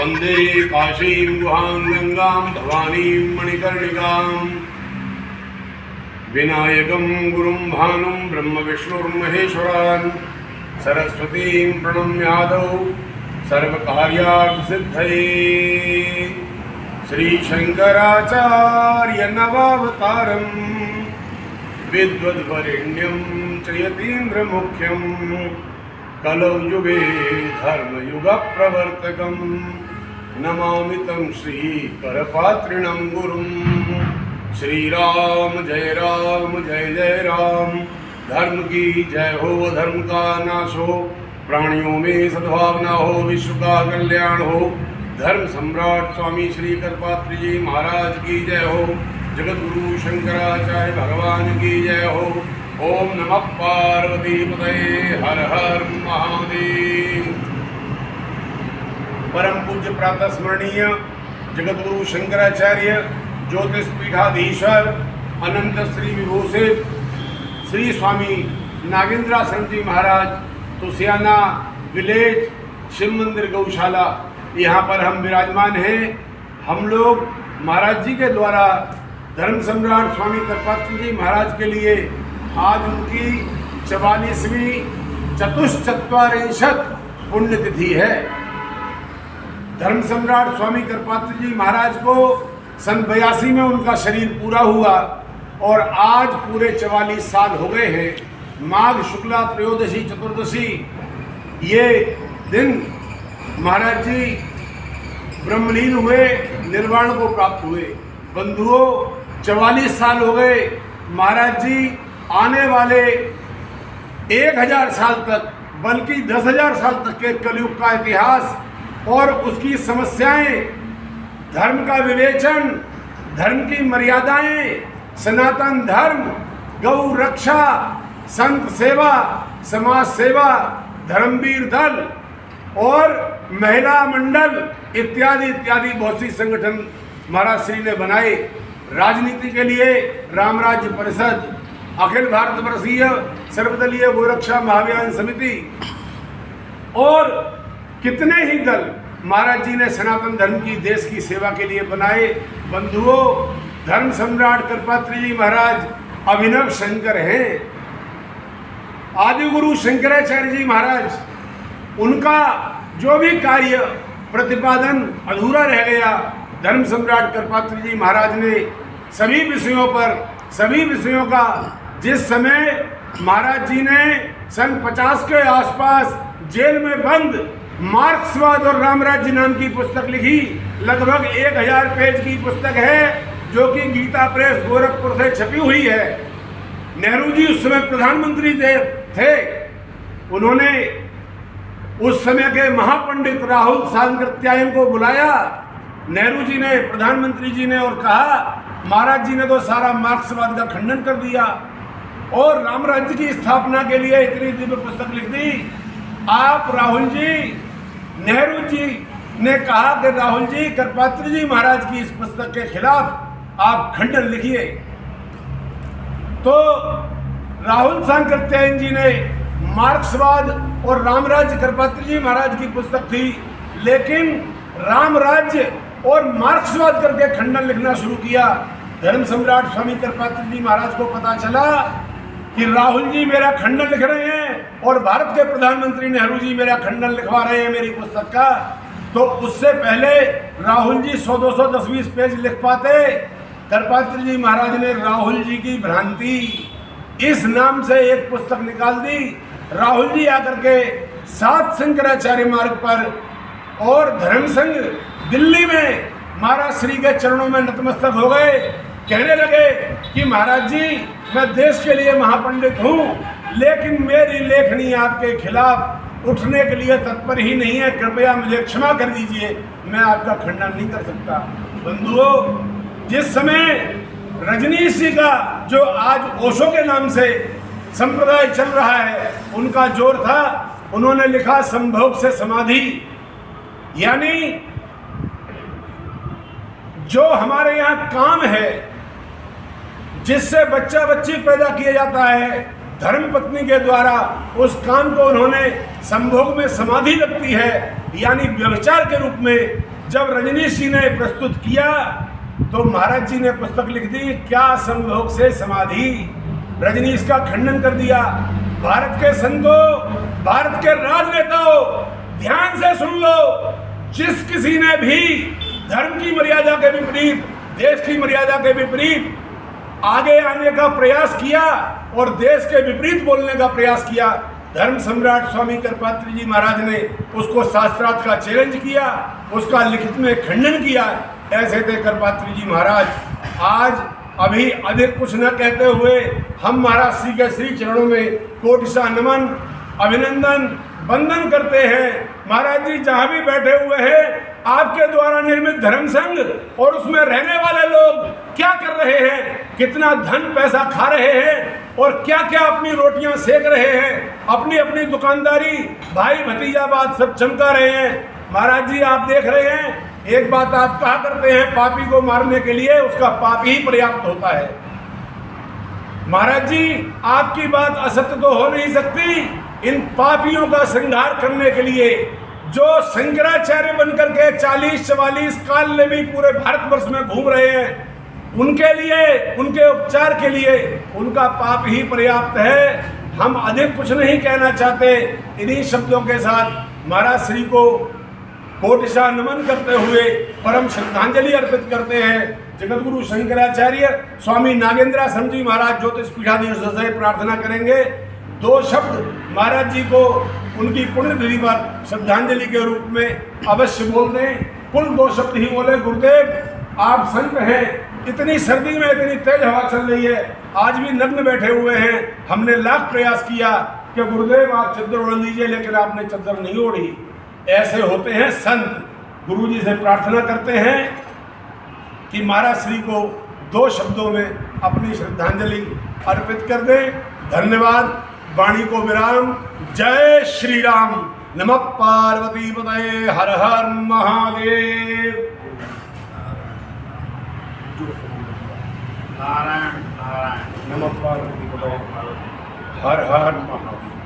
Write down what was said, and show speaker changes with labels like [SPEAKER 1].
[SPEAKER 1] वंदे काशीं गुहां गंगां भवानीं मणिकर्णिकां विनायकं गुरुं भानुं ब्रह्म विष्णुर्महेश्वरान् सरस्वतीं प्रणम्यादौ सर्वकार्यार्थसिद्धये श्रीशंकराचार्य नवावतारं विद्वद्वरेण्यं च यतीन्द्रमुख्यं कलौ युगे धर्मयुगप्रवर्तकं नमामि तं श्रीकरपात्रिणं गुरुं। श्रीराम जय जय राम। धर्म की जय हो, धर्म का नाश हो, प्राणियों में सद्भावना हो, विश्व का कल्याण हो। धर्म सम्राट स्वामी श्री करपात्री जी महाराज की जय हो। जगत गुरु शंकराचार्य भगवान की जय हो। ओम नमः पार्वती पतये, हर हर महादेव। परम पूज्य प्रातः स्मरणीय जगत गुरु शंकराचार्य ज्योतिष पीठाधीश्वर अनंत श्री विभूषित श्री स्वामी नागेंद्रासन जी महाराज तुसियाना विलेज शिव मंदिर गौशाला, यहाँ पर हम विराजमान हैं। हम लोग महाराज जी के द्वारा धर्म सम्राट स्वामी करपात्री जी महाराज के लिए आज उनकी 44वीं चतुश्चत्वारिंशत् पुण्यतिथि है। धर्म सम्राट स्वामी करपात्री जी महाराज को सन 82 में उनका शरीर पूरा हुआ और आज पूरे 44 साल हो गए हैं। माघ शुक्ला त्रयोदशी चतुर्दशी ये दिन महाराज जी ब्रह्मलीन हुए, निर्वाण को प्राप्त हुए। बंधुओं, 44 साल हो गए। महाराज जी आने वाले 1000 साल तक, बल्कि 10,000 साल तक के कलयुग का इतिहास और उसकी समस्याएं, धर्म का विवेचन, धर्म की मर्यादाएं, सनातन धर्म, गौ रक्षा, संत सेवा, समाज सेवा, धर्मवीर दल और महिला मंडल इत्यादि इत्यादि बहुत सी संगठन महाराज श्री ने बनाए। राजनीति के लिए राम राज्य परिषद, अखिल भारत वर्षीय सर्वदलीय गोरक्षा महाभियान समिति और कितने ही दल महाराज जी ने सनातन धर्म की, देश की सेवा के लिए बनाए। बंधुओं, धर्म सम्राट करपात्री जी महाराज अभिनव शंकर हैं। आदि गुरु शंकराचार्य जी महाराज, उनका जो भी कार्य प्रतिपादन अधूरा रह गया, धर्म सम्राट करपात्री जी महाराज ने सभी विषयों का जिस समय महाराज जी ने सन 50 के आसपास जेल में बंद मार्क्सवाद और रामराज्य नाम की पुस्तक लिखी, लगभग 1000 पेज की पुस्तक है, जो कि गीता प्रेस गोरखपुर से छपी हुई है। नेहरू जी उस समय प्रधानमंत्री थे। उन्होंने उस समय के महापंडित राहुल सांकृत्यायन को बुलाया, नेहरू जी ने, प्रधानमंत्री जी ने, और कहा महाराज जी ने तो सारा मार्क्सवाद का खंडन कर दिया और राम राज्य की स्थापना के लिए इतनी दिव्य पुस्तक लिख दी। आप राहुल जी, नेहरू जी ने कहा कि राहुल जी, करपात्री जी महाराज की इस पुस्तक के खिलाफ आप खंडन लिखिए। तो राहुल सांकृत्यायन जी ने मार्क्सवाद और रामराज्य करपात्री जी महाराज की पुस्तक थी, लेकिन राम राज्य और मार्क्सवाद करके खंडन लिखना शुरू किया। धर्म सम्राट स्वामी करपात्री जी महाराज को पता चला कि राहुल जी मेरा खंडन लिख रहे हैं और भारत के प्रधानमंत्री नेहरू जी मेरा खंडन लिखवा रहे हैं मेरी पुस्तक का। तो उससे पहले राहुल जी 100-200 10-20 पेज लिख पाते। करपात्री जी महाराज ने राहुल जी की भ्रांति इस नाम से एक पुस्तक निकाल दी। राहुल जी आकर के 7 शंकराचार्य मार्ग पर और धर्म संघ दिल्ली में महाराज श्री के चरणों में नतमस्तक हो गए। कहने लगे कि महाराज जी, मैं देश के लिए महापंडित हूँ, लेकिन मेरी लेखनी आपके खिलाफ उठने के लिए तत्पर ही नहीं है, कृपया मुझे क्षमा कर दीजिए, मैं आपका खंडन नहीं कर सकता। बंधुओं, जिस समय रजनीश जी का, जो आज ओशो के नाम से संप्रदाय चल रहा है, उनका जोर था, उन्होंने लिखा संभोग से समाधि, यानी जो हमारे यहाँ काम है, जिससे बच्चा बच्ची पैदा किया जाता है धर्म पत्नी के द्वारा, उस काम को उन्होंने संभोग में समाधि लगती है, यानी व्यभिचार के रूप में जब रजनीश जी ने प्रस्तुत किया तो महाराज जी ने पुस्तक लिख दी क्या संभोग से समाधि। रजनीश का खंडन कर दिया। भारत के संतों, भारत के राजनेताओं, ध्यान से सुन लो, जिस किसी ने भी धर्म की मर्यादा के विपरीत, देश की मर्यादा के विपरीत आगे आने का प्रयास किया और देश के विपरीत बोलने का प्रयास किया, धर्म सम्राट स्वामी करपात्री जी महाराज ने उसको शास्त्रार्थ का चैलेंज किया, उसका लिखित में खंडन किया। ऐसे थे करपात्री जी महाराज। आज अभी अधिक कुछ न कहते हुए हम महाराज श्री के श्री चरणों में कोटिशा नमन, अभिनंदन, वंदन करते हैं। महाराज जी जहाँ भी बैठे हुए हैं, आपके द्वारा निर्मित धर्म संघ और उसमें रहने वाले लोग क्या कर रहे हैं, कितना धन पैसा खा रहे हैं और क्या क्या अपनी रोटियां सेक रहे हैं, अपनी अपनी दुकानदारी, भाई भतीजाबाद सब चमका रहे हैं। महाराज जी आप देख रहे हैं, एक बात आप कहा करते हैं, पापी को मारने के लिए उसका पाप ही पर्याप्त होता है। महाराज जी आपकी बात असत्य तो हो नहीं सकती। इन पापियों का संहार करने के लिए जो शंकराचार्य बनकर के 40-44 काल में भी पूरे भारतवर्ष में घूम रहे हैं, उनके लिए, उनके उपचार के लिए उनका पाप ही पर्याप्त है। हम अधिक कुछ नहीं कहना चाहते। इन्हीं शब्दों के साथ महाराज श्री को कोटिशा नमन करते हुए परम श्रद्धांजलि अर्पित करते हैं। जगतगुरु शंकराचार्य स्वामी नागेंद्राश्रम जी महाराज ज्योतिष पीठाधीश से प्रार्थना करेंगे। 2 शब्द महाराज जी को उनकी पुण्यतिथि पर श्रद्धांजलि के रूप में अवश्य बोल दें। कुल 2 शब्द ही बोले। गुरुदेव आप संत हैं, इतनी सर्दी में इतनी तेज हवा चल रही है, आज भी नग्न बैठे हुए हैं। हमने लाख प्रयास किया कि गुरुदेव आप चद्दर ओढ़ लीजिए, लेकिन आपने चद्दर नहीं ओढ़ी। ऐसे होते हैं संत। गुरु जी से प्रार्थना करते हैं कि महाराज श्री को 2 शब्दों में अपनी श्रद्धांजलि अर्पित कर दें। धन्यवाद। वाणी को विराम। जय श्री राम। नमः पार्वती पतये। हर हर महादेव।
[SPEAKER 2] नारायण नारायण।
[SPEAKER 1] नमः पार्वती पतये। हर हर महादेव।